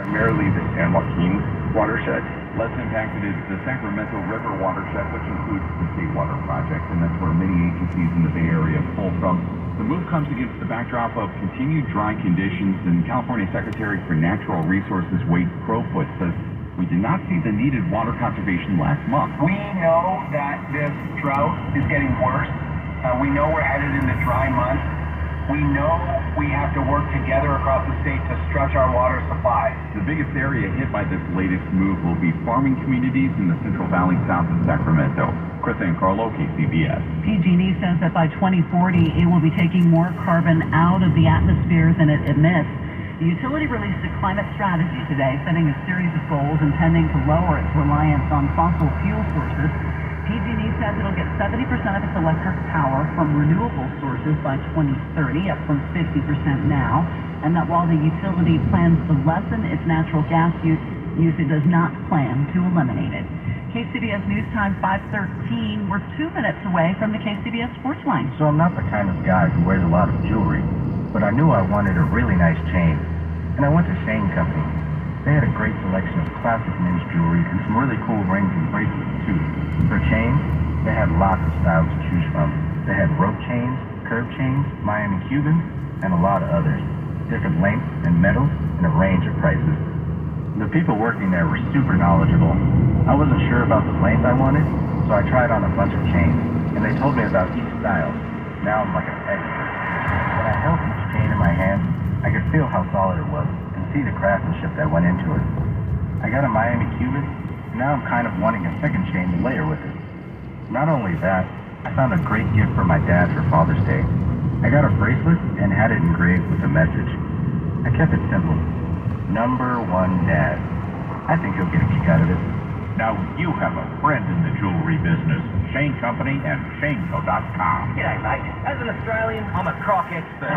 Primarily the San Joaquin watershed. Less impacted is the Sacramento River watershed, which includes the State Water Project, and that's where many agencies in the Bay Area pull from. The move comes against the backdrop of continued dry conditions, and California Secretary for Natural Resources Wade Crowfoot says we did not see the needed water conservation last month. We know that this drought is getting worse. We know we're headed into dry months. We know we have to work together across the state to stretch our water supply. The biggest area hit by this latest move will be farming communities in the Central Valley south of Sacramento. Chris Ancarlo, KCBS. PG&E says that by 2040, it will be taking more carbon out of the atmosphere than it emits. The utility released a climate strategy today, setting a series of goals intending to lower its reliance on fossil fuel sources. PG&E says it'll get 70% of its electric power from renewable sources by 2030, up from 50% now, and that while the utility plans to lessen its natural gas use, it does not plan to eliminate it. KCBS News Time 5:13. We're 2 minutes away from the KCBS Sports Line. So I'm not the kind of guy who wears a lot of jewelry, but I knew I wanted a really nice chain, and I went to Shane Company. They had a great selection of classic men's jewelry and some really cool rings and bracelets too. For chains, they had lots of styles to choose from. They had rope chains, curved chains, Miami Cubans, and a lot of others. Different lengths and metals and a range of prices. The people working there were super knowledgeable. I wasn't sure about the length I wanted, so I tried on a bunch of chains, and they told me about each style. Now I'm like an expert. When I held each chain in my hand, I could feel how solid it was and see the craftsmanship that went into it. I got a Miami Cuban, and now I'm kind of wanting a second chain to layer with it. Not only that, I found a great gift for my dad for Father's Day. I got a bracelet and had it engraved with a message. I kept it simple. Number 1 Dad. I think he'll get a kick out of it. Now you have a friend in the jewelry business. Shane Company and ShaneCo.com. G'day, mate. As an Australian, I'm a croc expert.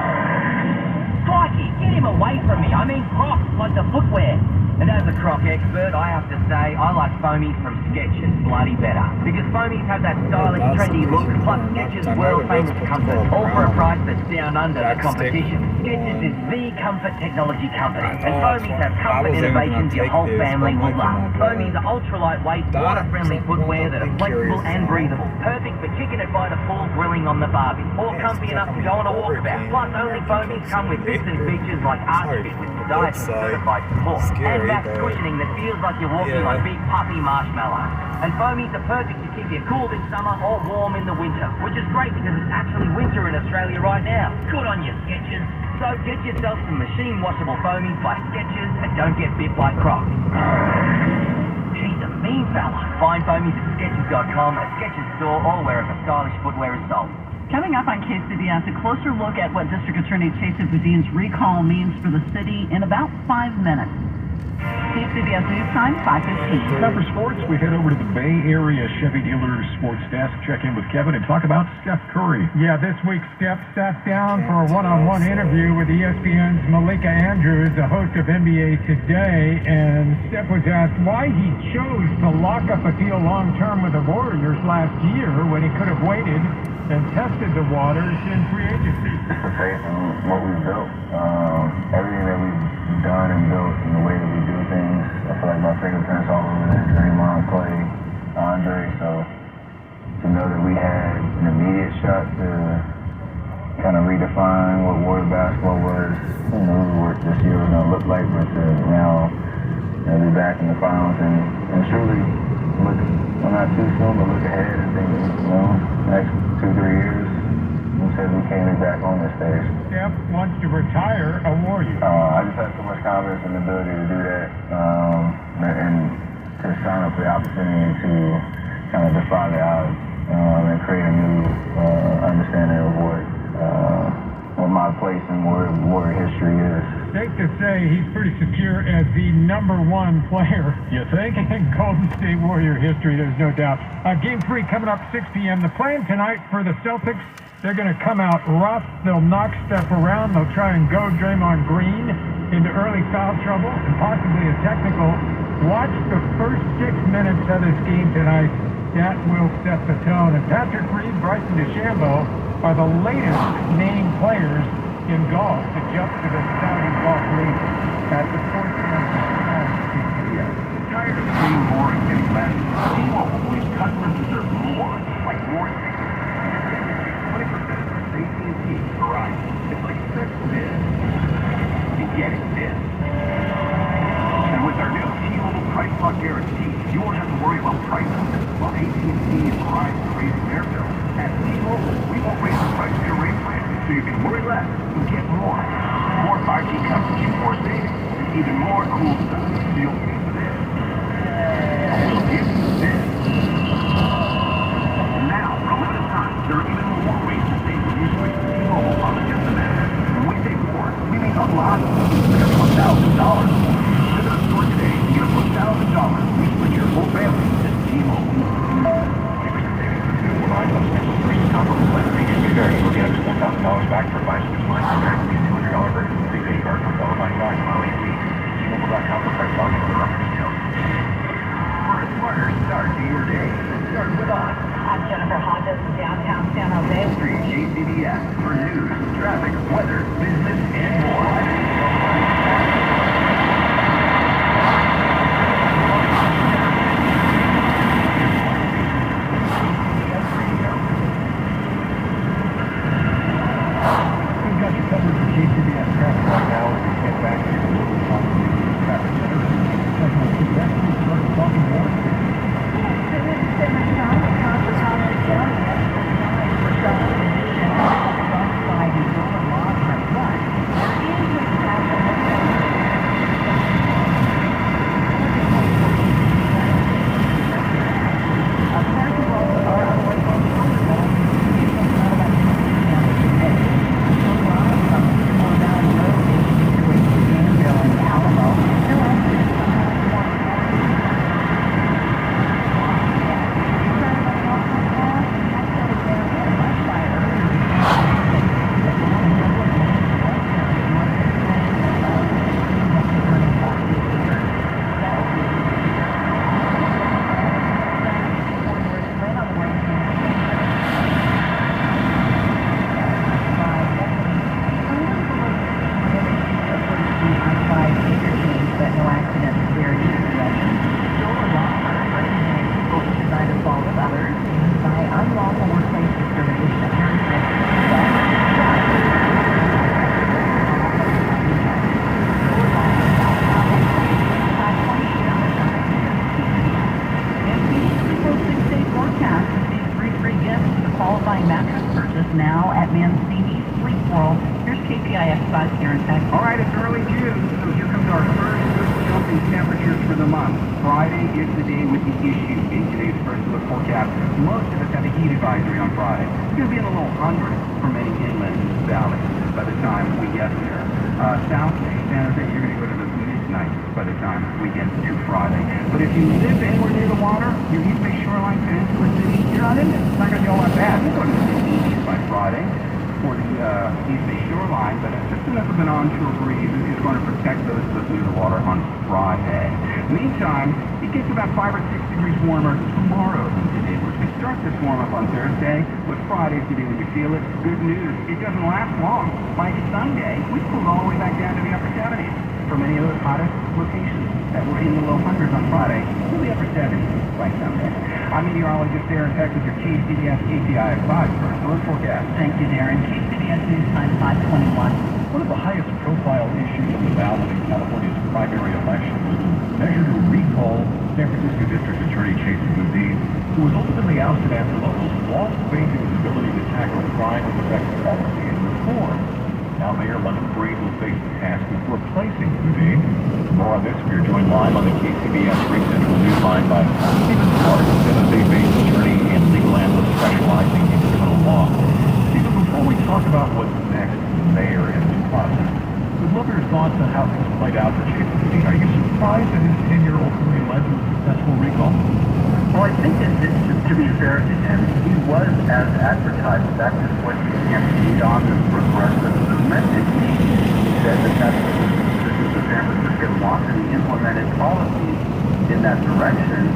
Crikey, get him away from me. I mean crocs, like the footwear. And as a croc expert, I have to say I like foamies from Skechers bloody better. Because foamies have that stylish, trendy look, plus Skechers' world-famous comfort, all for a price that's down under the competition. Skechers is the comfort technology company, and foamies have comfort innovations your whole family will love. Foamies are ultra-lightweight, water-friendly footwear that are flexible and breathable, perfect for kicking it by the pool, grilling on the barbie, or comfy enough to go on a walkabout. Plus, only foamies come with bits and features like Arch Fit with podiatry certified support, and back cushioning that feels like you're walking on big puffy marshmallows. And foamies are perfect to keep you cool this summer or warm in the winter, which is great because it's actually winter in Australia right now. Good on you, Skechers. So get yourself some machine washable foamies by Skechers and don't get bit by crocs. He's a mean fella. Find foamies at Skechers.com, a Skechers store, or wherever stylish footwear is sold. Coming up on KCBS, a closer look at what District Attorney Chesa Boudin's recall means for the city in about 5 minutes. KCBS News Time, 5:15. Now for sports, we head over to the Bay Area Chevy Dealers Sports Desk, check in with Kevin, and talk about Steph Curry. Yeah, this week Steph sat down for a one-on-one interview with ESPN's Malika Andrews, the host of NBA Today, and Steph was asked why he chose to lock up a deal long-term with the Warriors last year when he could have waited and tested the waters in free agency. Just the faith in what we've built. Everything that we've done and built and the way that we do things, I feel like my fingerprints all over there. Draymond, Clay, Andre, so to know that we had an immediate shot to kind of redefine what Warrior basketball was, what this year was going to look like, but now be back in the finals and truly look, well, not too soon, but look ahead and think, next 2-3 years, we said we can't be back on this stage. Steph wants to retire a Warrior. I just have so much confidence in the ability to do that, and to sign up for the opportunity to kind of defy the odds and create a new understanding of what my place in Warrior history is. Safe to say he's pretty secure as the #1 player. You think? In Golden State Warrior history, there's no doubt. Game 3 coming up 6 p.m. The plan tonight for the Celtics, they're going to come out rough. They'll knock stuff around. They'll try and go Draymond Green into early foul trouble and possibly a technical. Watch the first 6 minutes of this game tonight. That will set the tone. And Patrick Reed, Bryson DeChambeau are the latest named players in golf to jump to the Saudi Golf League at the Sports Center. more cool stuff. You'll pay for this. We'll give you this. Now, for a limited time, there are even more ways to save when you switch to T-Mobile on the Just the Matter. When we say more, we mean a lot. Because $1,000 more. Visit a store today and get up to $1,000. We split your whole family to T-Mobile. Versus comparable plan features may vary. You'll get up to $1,000 back for 5 6 months. Contract will be a $200 version with prepaid card for qualifying docs on all 8 weeks. T-Mobile.com for price login for other details. For a smarter start to your day, start with us. I'm Jennifer Hodges, downtown San Jose. Street KCBS for news, traffic, weather, business, and more. We've got you covered for KCBS traffic right now as we head back to the local traffic center. Checking out KCBS, we started talking more. qualifying mattress purchase now at Mancini Sleep World. Here's KPIX 5 here in Texas. All right, it's early June, so here comes our first good jump in temperatures for the month. Friday is the day with the issue in today's first look forecast. Most of us have a heat advisory on Friday. It's going to be in the low hundreds for many inland valleys by the time we get there. South Bay, San Jose, you're going to go to the mid-90s by the time we get to Friday. But if you live anywhere near the water, your East Bay Shoreline, Peninsula City, you're not in it. It's not going to be all that bad. We'll go to the mid-80s by Friday for the East Bay Shoreline, but just enough of an onshore breeze is going to protect those who live near the water on Friday. Meantime, it gets about 5 or 6 degrees warmer tomorrow than today. We're going to start this warm-up on Thursday, but Friday's the day when you feel it. Good news, it doesn't last long. By Sunday, we cooled all the way back down to the upper 70s. For many of those hottest locations that were in the low hundreds on Friday, to the upper 70s by Sunday. I'm meteorologist Darren Peck with your KCBS KPIX 5 first look forecast. Thank you, Darren. KCBS News Time 521. One of the highest profile issues on the ballot in California's primary election was a measure to recall San Francisco District Attorney Chesa Boudin, who was ultimately ousted after locals lost faith in his ability to tackle crime with effective policy and reform. Now Mayor London Breed will face the task of replacing Boudin. For more on this, we are joined live on the KCBS Great Central News Line by Stephen Clark, San Jose-based attorney and legal analyst specializing in criminal law. Stephen, before we talk about what's next for the mayor and his process, we'd love your thoughts on how things played out for Chesa Boudin. Are you surprised that his tenure ultimately led to a successful recall? Well, I think that to be fair to him, he was as advertised. That is what he campaigned on, the progressive movement. He said that that's what the citizens of San Francisco want, and he implemented policies in that direction.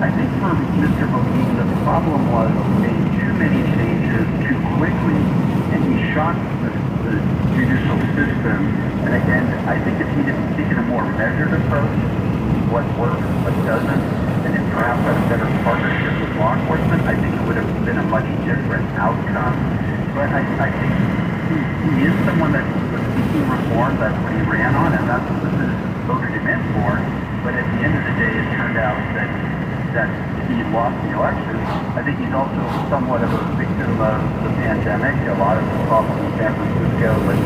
I think for Mr. Boudin, the problem was making too many changes too quickly, and he shocked the judicial system. And again, I think if he had taken a more measured approach, what works, what doesn't, and then perhaps had a better partnership with law enforcement, I think it would have been a much different outcome. But I think he is someone that was seeking reform. That's what he ran on, and that's what the citizens voted him in for. But at the end of the day, it turned out that he lost the election. I think he's also somewhat of a victim of the pandemic. A lot of the problems in San Francisco with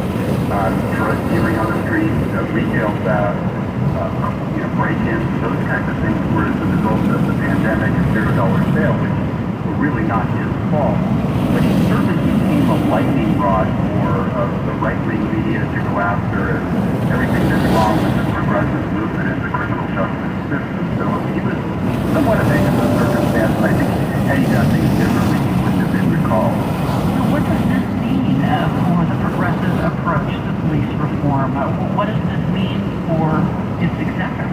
drug dealing on the streets, retail theft, break-ins, those kinds of things were as a result of the pandemic and $0 sale, which were really not his fault. But he certainly became a lightning rod for the right-wing media to go after everything that's wrong with the progressive movement and the criminal justice system. So he was somewhat a victim of circumstance, and I think had he done things differently, he wouldn't have been recalled. So what does this mean for the progressive approach to police reform? What does this mean for his successor?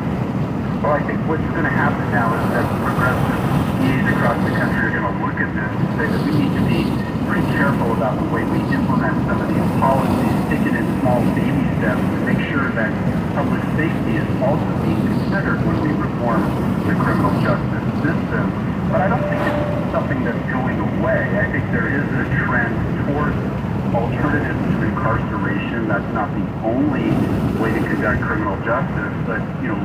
Well, I think what's going to happen now is that progressive DAs across the country are going to look at this and say that we need to be pretty careful about the way we implement some of these policies, take it in small baby steps to make sure that public safety is also being considered when we reform the criminal justice system. But I don't think it's something that's going away. I think there is a trend towards alternatives to incarceration. That's not the only way to conduct criminal justice, but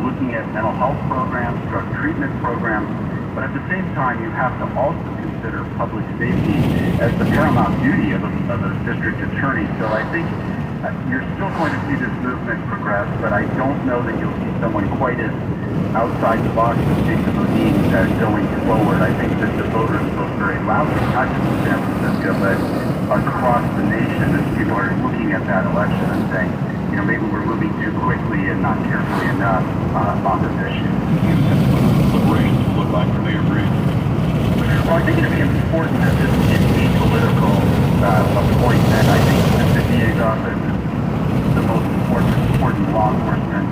looking at mental health programs, drug treatment programs. But at the same time, you have to also consider public safety as the paramount duty of a district attorney. So I think you're still going to see this movement progress, but I don't know that you'll see someone quite as outside the box as Jason Bodine going forward. I think that the voters vote very loudly, not just in San Francisco, but across the nation, as people are looking at that election and saying, maybe we're moving too quickly and not carefully enough on this issue. What race look like for Mayor Breed? Well, I think it'd be important that this is a political appointment. I think that the DA's office is the most important law enforcement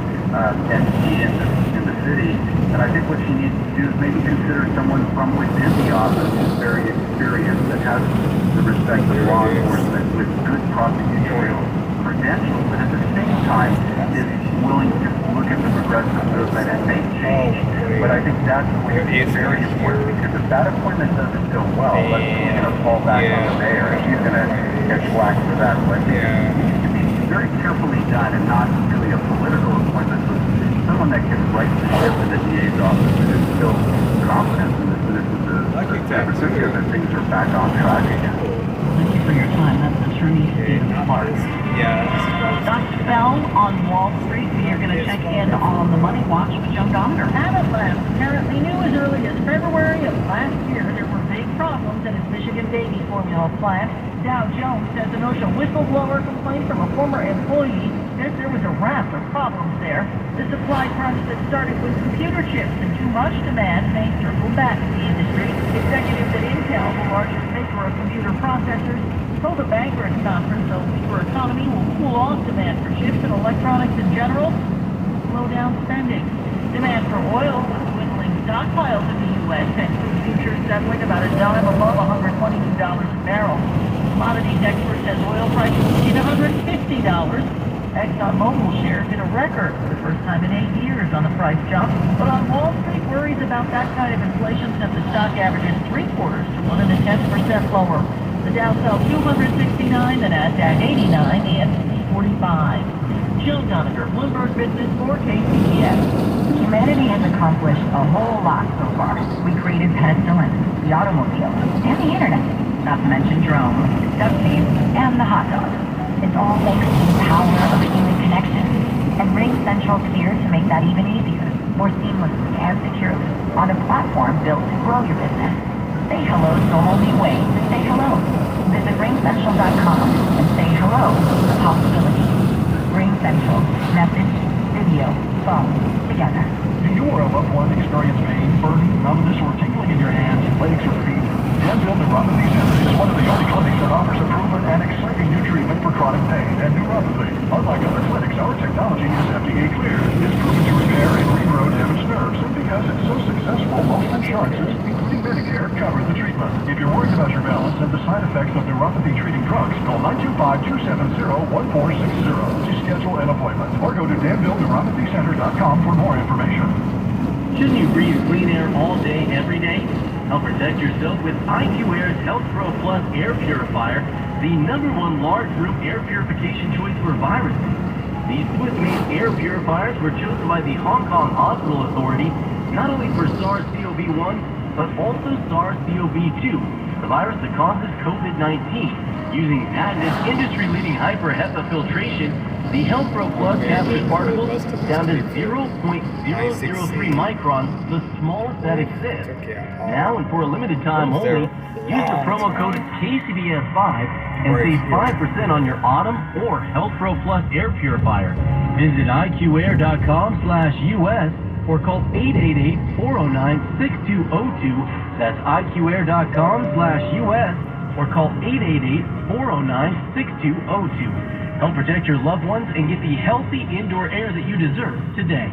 entity in the city. And I think what she needs to do is maybe consider someone from within the office who's very experienced, that has the respect of law enforcement with good prosecutorial credentials, but at the same time is willing to look at the progressive movement and make change. But I think that's going to be very important, because if that appointment doesn't go well, that's going to fall back on the mayor, and she's going to get flack for that. So I think it needs to be very carefully done and not really a political appointment, but someone that can right the ship in the DA's office and instill confidence in the citizens of San Francisco that things are back on track again. Thank you for your time. That's Attorney Stephen Clark. Dust fell on Wall Street. We are going to check in on the Money Watch with Joan Donager. At last, apparently knew as early as February of last year there were big problems at his Michigan baby formula plant. Dow Jones says an OSHA whistleblower complaint from a former employee says there was a raft of problems there. The supply crunch that started with computer chips and too much demand may circle back to the industry. Executives at Intel, the largest maker of computer processors, told a bankers conference a weaker economy will cool off demand for chips and electronics in general, slow down spending. Demand for oil was dwindling stockpiles in the U.S. and crude futures settling about a dime above $122 a barrel. Commodities expert says oil prices hit $150. ExxonMobil shares hit a record for the first time in 8 years on the price jump. But on Wall Street, worries about that kind of inflation sent the stock averages 3/4 to 1.1% lower. The Dow fell 269, the Nasdaq 89, the S&P 45. Joan Donager, Bloomberg Business for KCBS. Humanity has accomplished a whole lot so far. We created penicillin, the automobile, and the internet, not to mention drones, duck feet, and the hot dog. It's all thanks to the power of human connection. And RingCentral's here to make that even easier, more seamlessly and securely, on a platform built to grow your business. Say hello to a whole new way to say hello. Visit ringcentral.com and say hello to the possibilities. RingCentral. Message, video, phone, together. Do you or a loved one experience pain, burning, numbness, or tingling in your hands, legs, or feet? Danville Neuropathy Center is one of the only clinics that offers a proven and exciting new treatment for chronic pain and neuropathy. Unlike other clinics, our technology is FDA cleared. It's proven to repair and regrow damaged nerves, and because it's so successful, most insurances, including Medicare, cover the treatment. If you're worried about your balance and the side effects of neuropathy treating drugs, call 925-270-1460 to schedule an appointment, or go to DanvilleNeuropathyCenter.com for more information. Shouldn't you breathe clean air all day, every day? Help protect yourself with IQ Air's Health Pro Plus Air Purifier, the #1 large room air purification choice for viruses. These Swiss-made air purifiers were chosen by the Hong Kong Hospital Authority not only for SARS-CoV-1, but also SARS-CoV-2, the virus that causes COVID-19, using patented industry-leading hyper-HEPA filtration The Health Pro Plus captures particles down to 0.003 microns, the smallest that exists. Now and for a limited time only, use the promo code KCBS5 and save 5% on your Autumn or Health Pro Plus air purifier. Visit iqair.com/US or call 888-409-6202. That's iqair.com/US or call 888-409-6202. Help protect your loved ones and get the healthy indoor air that you deserve today.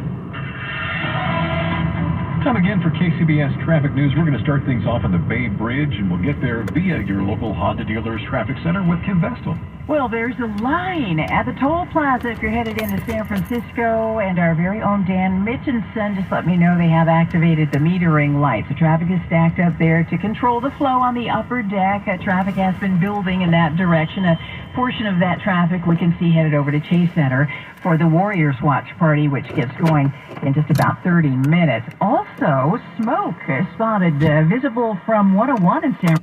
Time again for KCBS Traffic News. We're going to start things off on the Bay Bridge, and we'll get there via your local Honda Dealers Traffic Center with Kim Vestal. Well, there's a line at the toll plaza if you're headed into San Francisco, and our very own Dan Mitchinson just let me know they have activated the metering lights. The traffic is stacked up there to control the flow on the upper deck. Traffic has been building in that direction. A portion of that traffic we can see headed over to Chase Center for the Warriors Watch Party, which gets going in just about 30 minutes. Also, smoke spotted visible from 101 in San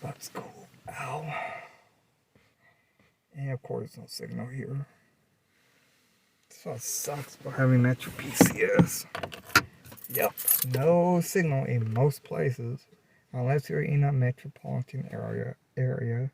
That's cool. Ow. And of course, no signal here. That's what sucks about having Metro PCS. Yep, no signal in most places unless you're in a metropolitan area.